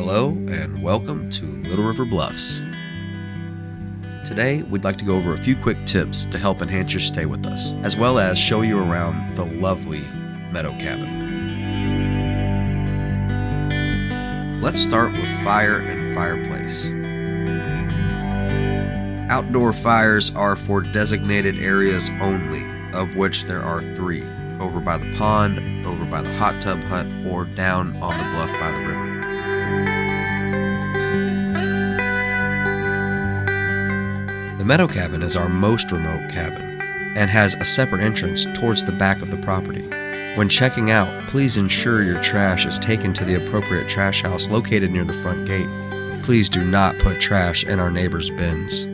Hello and welcome to Little River Bluffs. Today we'd like to go over a few quick tips to help enhance your stay with us, as well as show you around the lovely Meadow cabin. Let's start with fire and fireplace. Outdoor fires are for designated areas only, of which there are 3, over by the pond, over by the hot tub hut, or down on the bluff by the river. The Meadow cabin is our most remote cabin and has a separate entrance towards the back of the property. When checking out, please ensure your trash is taken to the appropriate trash house located near the front gate. Please do not put trash in our neighbors' bins.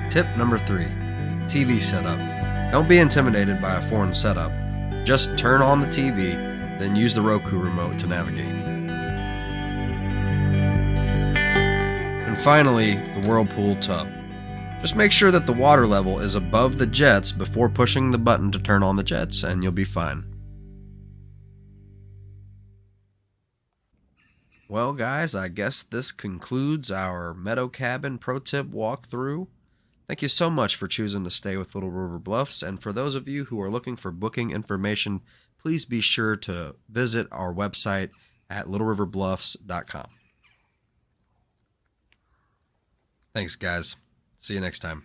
Tip number 3, TV setup. Don't be intimidated by a foreign setup. Just turn on the TV, then use the Roku remote to navigate. And finally, the whirlpool tub. Just make sure that the water level is above the jets before pushing the button to turn on the jets, and you'll be fine. Well guys, I guess this concludes our Meadow Cabin Pro Tip walkthrough. Thank you so much for choosing to stay with Little River Bluffs, and for those of you who are looking for booking information, please be sure to visit our website at littleriverbluffs.com. Thanks guys. See you next time.